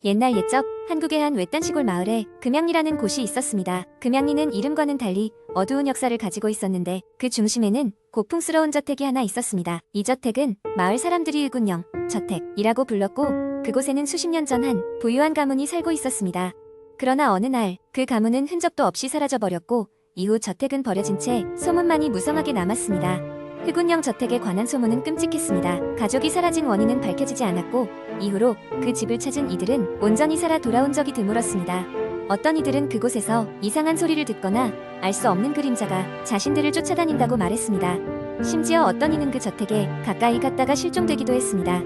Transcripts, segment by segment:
옛날 옛적 한국의 한 외딴 시골 마을에 금양리라는 곳이 있었습니다. 금양리는 이름과는 달리 어두운 역사를 가지고 있었는데 그 중심에는 고풍스러운 저택이 하나 있었습니다. 이 저택은 마을 사람들이 의군영 저택이라고 불렀고 그곳에는 수십 년 전 한 부유한 가문이 살고 있었습니다. 그러나 어느 날 그 가문은 흔적도 없이 사라져버렸고 이후 저택은 버려진 채 소문만이 무성하게 남았습니다. 흑운령 저택에 관한 소문은 끔찍했습니다. 가족이 사라진 원인은 밝혀지지 않았고 이후로 그 집을 찾은 이들은 온전히 살아 돌아온 적이 드물었습니다. 어떤 이들은 그곳에서 이상한 소리를 듣거나 알 수 없는 그림자가 자신들을 쫓아다닌다고 말했습니다. 심지어 어떤 이는 그 저택에 가까이 갔다가 실종되기도 했습니다.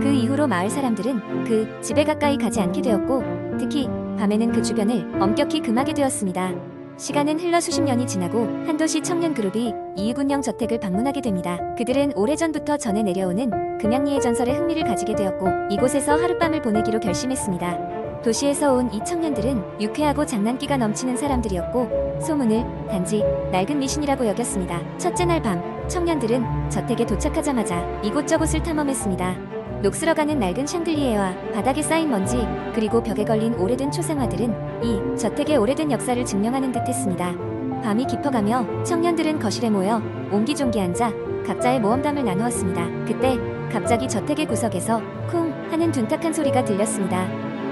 그 이후로 마을 사람들은 그 집에 가까이 가지 않게 되었고 특히 밤에는 그 주변을 엄격히 금하게 되었습니다. 시간은 흘러 수십 년이 지나고 한 도시 청년 그룹이 이익운영 저택을 방문하게 됩니다. 그들은 오래전부터 전해 내려오는 금양리의 전설에 흥미를 가지게 되었고 이곳에서 하룻밤을 보내기로 결심했습니다. 도시에서 온 이 청년들은 유쾌하고 장난기가 넘치는 사람들이었고 소문을 단지 낡은 미신이라고 여겼습니다. 첫째 날 밤 청년들은 저택에 도착하자마자 이곳저곳을 탐험했습니다. 녹슬어가는 낡은 샹들리에와 바닥에 쌓인 먼지 그리고 벽에 걸린 오래된 초상화들은 이 저택의 오래된 역사를 증명하는 듯했습니다. 밤이 깊어가며 청년들은 거실에 모여 옹기종기 앉아 각자의 모험담을 나누었습니다. 그때 갑자기 저택의 구석에서 쿵 하는 둔탁한 소리가 들렸습니다.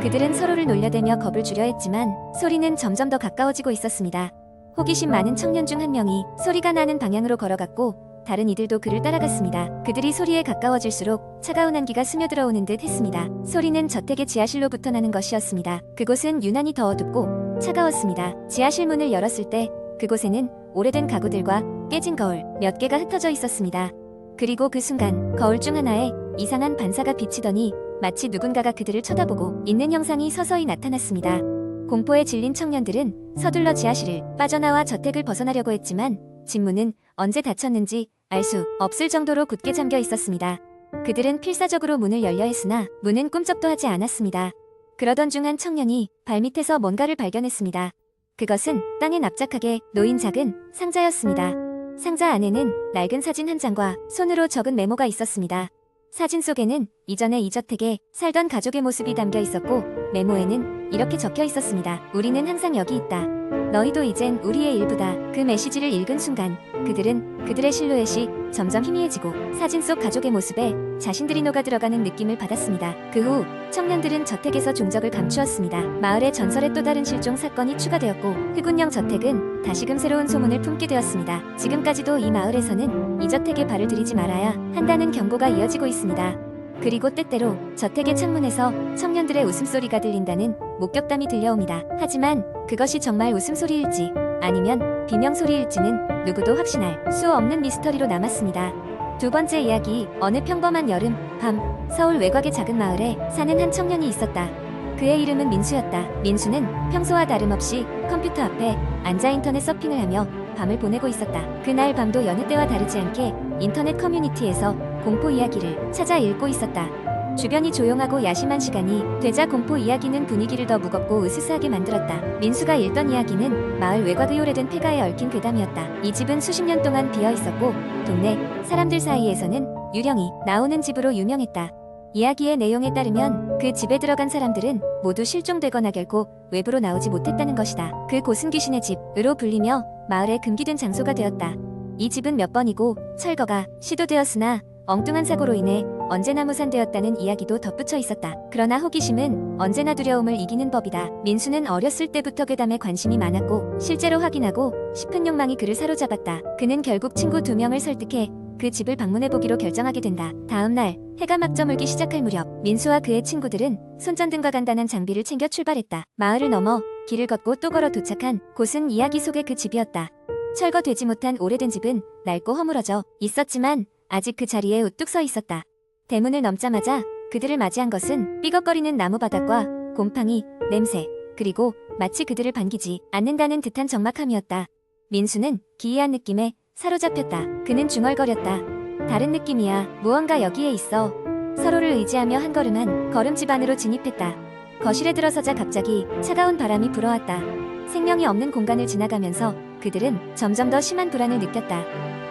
그들은 서로를 놀려대며 겁을 주려 했지만 소리는 점점 더 가까워지고 있었습니다. 호기심 많은 청년 중 한 명이 소리가 나는 방향으로 걸어갔고 다른 이들도 그를 따라갔습니다. 그들이 소리에 가까워질수록 차가운 한기가 스며들어오는 듯 했습니다. 소리는 저택의 지하실로부터 나는 것이었습니다. 그곳은 유난히 더 어둡고 차가웠습니다. 지하실 문을 열었을 때 그곳에는 오래된 가구들과 깨진 거울 몇 개가 흩어져 있었습니다. 그리고 그 순간 거울 중 하나에 이상한 반사가 비치더니 마치 누군가가 그들을 쳐다보고 있는 형상이 서서히 나타났습니다. 공포에 질린 청년들은 서둘러 지하실을 빠져나와 저택을 벗어나려고 했지만 집 문은 언제 닫혔는지 알 수 없을 정도로 굳게 잠겨 있었습니다. 그들은 필사적으로 문을 열려 했으나 문은 꿈쩍도 하지 않았습니다. 그러던 중 한 청년이 발밑에서 뭔가를 발견했습니다. 그것은 땅에 납작하게 놓인 작은 상자였습니다. 상자 안에는 낡은 사진 한 장과 손으로 적은 메모가 있었습니다. 사진 속에는 이전에 이 저택에 살던 가족의 모습이 담겨 있었고 메모에는 이렇게 적혀 있었습니다. 우리는 항상 여기 있다. 너희도 이젠 우리의 일부다. 그 메시지를 읽은 순간 그들의 실루엣이 점점 희미해지고 사진 속 가족의 모습에 자신들이 녹아들어가는 느낌을 받았습니다. 그 후 청년들은 저택에서 종적을 감추었습니다. 마을의 전설의 또 다른 실종 사건이 추가되었고 흑운령 저택은 다시금 새로운 소문을 품게 되었습니다. 지금까지도 이 마을에서는 이 저택에 발을 들이지 말아야 한다는 경고가 이어지고 있습니다. 그리고 때때로 저택의 창문에서 청년들의 웃음소리가 들린다는 목격담이 들려옵니다. 하지만 그것이 정말 웃음소리일지 아니면 비명소리일지는 누구도 확신할 수 없는 미스터리로 남았습니다. 두 번째 이야기. 어느 평범한 여름 밤 서울 외곽의 작은 마을에 사는 한 청년이 있었다. 그의 이름은 민수였다. 민수는 평소와 다름없이 컴퓨터 앞에 앉아 인터넷 서핑을 하며 밤을 보내고 있었다. 그날 밤도 여느 때와 다르지 않게 인터넷 커뮤니티에서 공포 이야기를 찾아 읽고 있었다. 주변이 조용하고 야심한 시간이 되자 공포 이야기는 분위기를 더 무겁고 으스스하게 만들었다. 민수가 읽던 이야기는 마을 외곽의 오래된 폐가에 얽힌 괴담이었다. 이 집은 수십 년 동안 비어 있었고 동네 사람들 사이에서는 유령이 나오는 집으로 유명했다. 이야기의 내용에 따르면 그 집에 들어간 사람들은 모두 실종되거나 결코 외부로 나오지 못했다는 것이다. 그 곳은 귀신의 집으로 불리며 마을의 금기된 장소가 되었다. 이 집은 몇 번이고 철거가 시도되었으나 엉뚱한 사고로 인해 언제나 무산되었다는 이야기도 덧붙여 있었다. 그러나 호기심은 언제나 두려움을 이기는 법이다. 민수는 어렸을 때부터 괴담에 관심이 많았고 실제로 확인하고 싶은 욕망이 그를 사로잡았다. 그는 결국 친구 2명을 설득해 그 집을 방문해보기로 결정하게 된다. 다음 날 해가 막 저물기 시작할 무렵 민수와 그의 친구들은 손전등과 간단한 장비를 챙겨 출발했다. 마을을 넘어 길을 걷고 또 걸어 도착한 곳은 이야기 속의 그 집이었다. 철거되지 못한 오래된 집은 낡고 허물어져 있었지만 아직 그 자리에 우뚝 서 있었다. 대문을 넘자마자 그들을 맞이한 것은 삐걱거리는 나무 바닥과 곰팡이, 냄새, 그리고 마치 그들을 반기지 않는다는 듯한 적막함이었다. 민수는 기이한 느낌에 사로잡혔다. 그는 중얼거렸다. 다른 느낌이야. 무언가 여기에 있어. 서로를 의지하며 한 걸음집 안으로 진입했다. 거실에 들어서자 갑자기 차가운 바람이 불어왔다. 생명이 없는 공간을 지나가면서 그들은 점점 더 심한 불안을 느꼈다.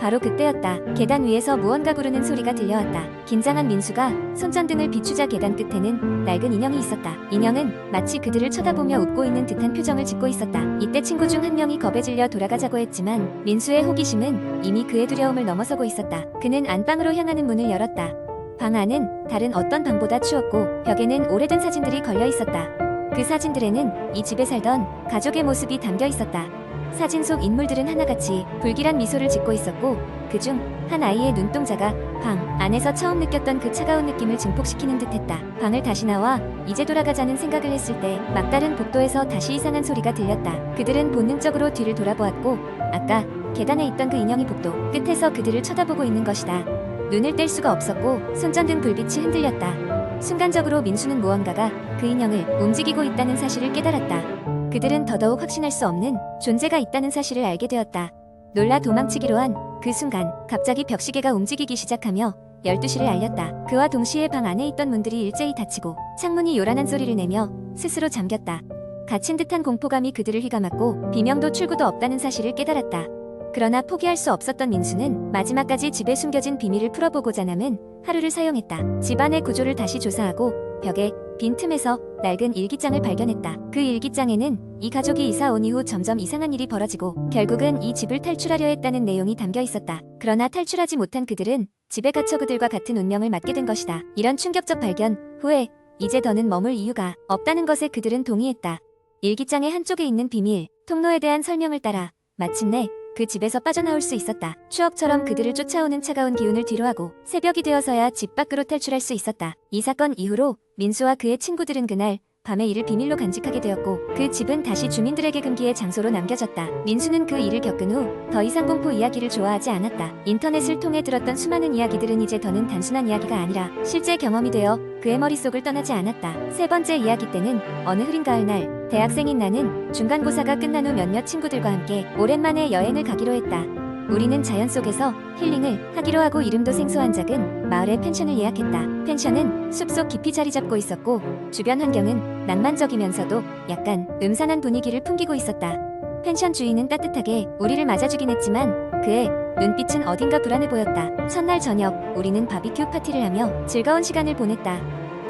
바로 그때였다. 계단 위에서 무언가 부르는 소리가 들려왔다. 긴장한 민수가 손전등을 비추자 계단 끝에는 낡은 인형이 있었다. 인형은 마치 그들을 쳐다보며 웃고 있는 듯한 표정을 짓고 있었다. 이때 친구 중 한 명이 겁에 질려 돌아가자고 했지만 민수의 호기심은 이미 그의 두려움을 넘어서고 있었다. 그는 안방으로 향하는 문을 열었다. 방 안은 다른 어떤 방보다 추웠고 벽에는 오래된 사진들이 걸려 있었다. 그 사진들에는 이 집에 살던 가족의 모습이 담겨 있었다. 사진 속 인물들은 하나같이 불길한 미소를 짓고 있었고 그중 한 아이의 눈동자가 방 안에서 처음 느꼈던 그 차가운 느낌을 증폭시키는 듯했다. 방을 다시 나와 이제 돌아가자는 생각을 했을 때 막다른 복도에서 다시 이상한 소리가 들렸다. 그들은 본능적으로 뒤를 돌아보았고 아까 계단에 있던 그 인형이 복도 끝에서 그들을 쳐다보고 있는 것이다. 눈을 뗄 수가 없었고 손전등 불빛이 흔들렸다. 순간적으로 민수는 무언가가 그 인형을 움직이고 있다는 사실을 깨달았다. 그들은 더더욱 확신할 수 없는 존재가 있다는 사실을 알게 되었다. 놀라 도망치기로 한 그 순간 갑자기 벽시계가 움직이기 시작하며 12시를 알렸다. 그와 동시에 방 안에 있던 문들이 일제히 닫히고 창문이 요란한 소리를 내며 스스로 잠겼다. 갇힌 듯한 공포감이 그들을 휘감았고 비명도 출구도 없다는 사실을 깨달았다. 그러나 포기할 수 없었던 민수는 마지막까지 집에 숨겨진 비밀을 풀어보고자 남은 하루를 사용했다. 집안의 구조를 다시 조사하고 벽에 빈틈에서 낡은 일기장을 발견했다. 그 일기장에는 이 가족이 이사 온 이후 점점 이상한 일이 벌어지고 결국은 이 집을 탈출하려 했다는 내용이 담겨 있었다. 그러나 탈출하지 못한 그들은 집에 갇혀 그들과 같은 운명을 맞게 된 것이다. 이런 충격적 발견 후에 이제 더는 머물 이유가 없다는 것에 그들은 동의했다. 일기장의 한쪽에 있는 비밀, 통로에 대한 설명을 따라 마침내 그 집에서 빠져나올 수 있었다. 추억처럼 그들을 쫓아오는 차가운 기운을 뒤로하고 새벽이 되어서야 집 밖으로 탈출할 수 있었다. 이 사건 이후로 민수와 그의 친구들은 그날 밤에 이를 비밀로 간직하게 되었고 그 집은 다시 주민들에게 금기의 장소로 남겨졌다. 민수는 그 일을 겪은 후 더 이상 공포 이야기를 좋아하지 않았다. 인터넷을 통해 들었던 수많은 이야기들은 이제 더는 단순한 이야기가 아니라 실제 경험이 되어 그의 머릿속을 떠나지 않았다. 세 번째 이야기 때는 어느 흐린 가을날 대학생인 나는 중간고사가 끝난 후 몇몇 친구들과 함께 오랜만에 여행을 가기로 했다. 우리는 자연 속에서 힐링을 하기로 하고 이름도 생소한 작은 마을의 펜션을 예약했다. 펜션은 숲속 깊이 자리 잡고 있었고 주변 환경은 낭만적이면서도 약간 음산한 분위기를 풍기고 있었다. 펜션 주인은 따뜻하게 우리를 맞아주긴 했지만 그의 눈빛은 어딘가 불안해 보였다. 첫날 저녁 우리는 바비큐 파티를 하며 즐거운 시간을 보냈다.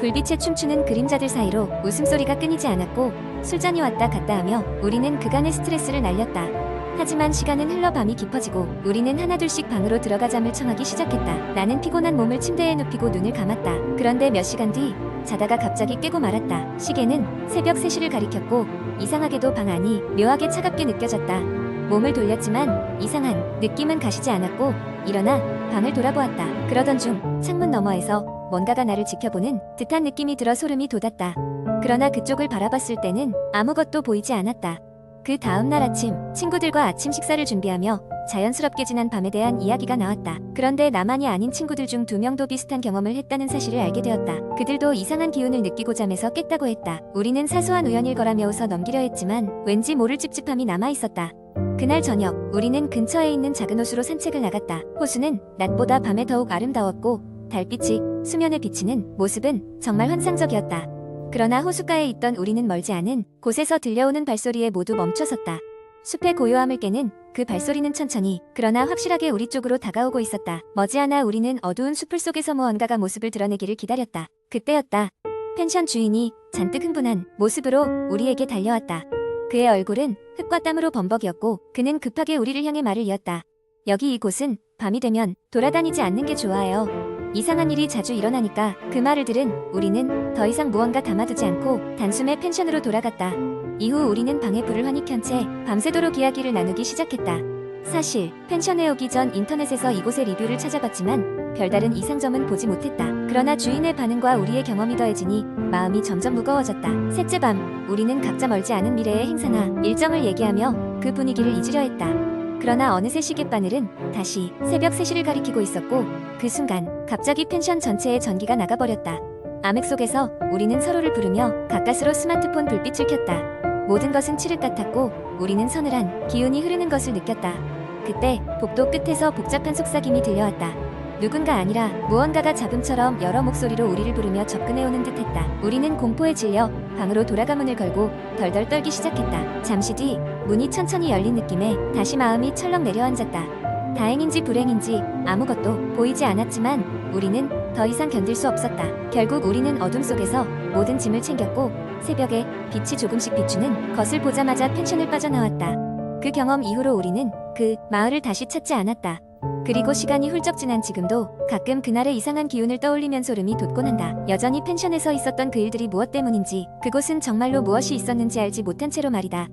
불빛에 춤추는 그림자들 사이로 웃음소리가 끊이지 않았고 술잔이 왔다 갔다 하며 우리는 그간의 스트레스를 날렸다. 하지만 시간은 흘러 밤이 깊어지고 우리는 하나둘씩 방으로 들어가 잠을 청하기 시작했다. 나는 피곤한 몸을 침대에 눕히고 눈을 감았다. 그런데 몇 시간 뒤 자다가 갑자기 깨고 말았다. 시계는 새벽 3시를 가리켰고 이상하게도 방 안이 묘하게 차갑게 느껴졌다. 몸을 돌렸지만 이상한 느낌은 가시지 않았고 일어나 방을 돌아보았다. 그러던 중 창문 너머에서 뭔가가 나를 지켜보는 듯한 느낌이 들어 소름이 돋았다. 그러나 그쪽을 바라봤을 때는 아무것도 보이지 않았다. 그 다음 날 아침 친구들과 아침 식사를 준비하며 자연스럽게 지난 밤에 대한 이야기가 나왔다. 그런데 나만이 아닌 친구들 중 2명도 비슷한 경험을 했다는 사실을 알게 되었다. 그들도 이상한 기운을 느끼고 잠에서 깼다고 했다. 우리는 사소한 우연일 거라며 웃어 넘기려 했지만 왠지 모를 찝찝함이 남아있었다. 그날 저녁 우리는 근처에 있는 작은 호수로 산책을 나갔다. 호수는 낮보다 밤에 더욱 아름다웠고 달빛이 수면에 비치는 모습은 정말 환상적이었다. 그러나 호숫가에 있던 우리는 멀지 않은 곳에서 들려오는 발소리에 모두 멈춰섰다. 숲의 고요함을 깨는 그 발소리는 천천히 그러나 확실하게 우리 쪽으로 다가오고 있었다. 머지않아 우리는 어두운 숲을 속에서 무언가가 모습을 드러내기를 기다렸다. 그때였다. 펜션 주인이 잔뜩 흥분한 모습으로 우리에게 달려왔다. 그의 얼굴은 흙과 땀으로 범벅이었고 그는 급하게 우리를 향해 말을 이었다. 여기 이곳은 밤이 되면 돌아다니지 않는 게 좋아요. 이상한 일이 자주 일어나니까. 그 말을 들은 우리는 더 이상 무언가 담아두지 않고 단숨에 펜션으로 돌아갔다. 이후 우리는 방에 불을 환히 켠 채 밤새도록 이야기를 나누기 시작했다. 사실 펜션에 오기 전 인터넷에서 이곳의 리뷰를 찾아봤지만 별다른 이상점은 보지 못했다. 그러나 주인의 반응과 우리의 경험이 더해지니 마음이 점점 무거워졌다. 셋째 밤 우리는 각자 멀지 않은 미래의 행사나 일정을 얘기하며 그 분위기를 잊으려 했다. 그러나 어느새 시계바늘은 다시 새벽 3시를 가리키고 있었고 그 순간 갑자기 펜션 전체에 전기가 나가버렸다. 암흑 속에서 우리는 서로를 부르며 가까스로 스마트폰 불빛을 켰다. 모든 것은 칠흑 같았고 우리는 서늘한 기운이 흐르는 것을 느꼈다. 그때 복도 끝에서 복잡한 속삭임이 들려왔다. 누군가 아니라 무언가가 잡음처럼 여러 목소리로 우리를 부르며 접근해오는 듯했다. 우리는 공포에 질려 방으로 돌아가 문을 걸고 덜덜 떨기 시작했다. 잠시 뒤 문이 천천히 열린 느낌에 다시 마음이 철렁 내려앉았다. 다행인지 불행인지 아무것도 보이지 않았지만 우리는 더 이상 견딜 수 없었다. 결국 우리는 어둠 속에서 모든 짐을 챙겼고 새벽에 빛이 조금씩 비추는 것을 보자마자 펜션을 빠져나왔다. 그 경험 이후로 우리는 그 마을을 다시 찾지 않았다. 그리고 시간이 훌쩍 지난 지금도 가끔 그날의 이상한 기운을 떠올리면 소름이 돋곤 한다. 여전히 펜션에서 있었던 그 일들이 무엇 때문인지, 그곳은 정말로 무엇이 있었는지 알지 못한 채로 말이다.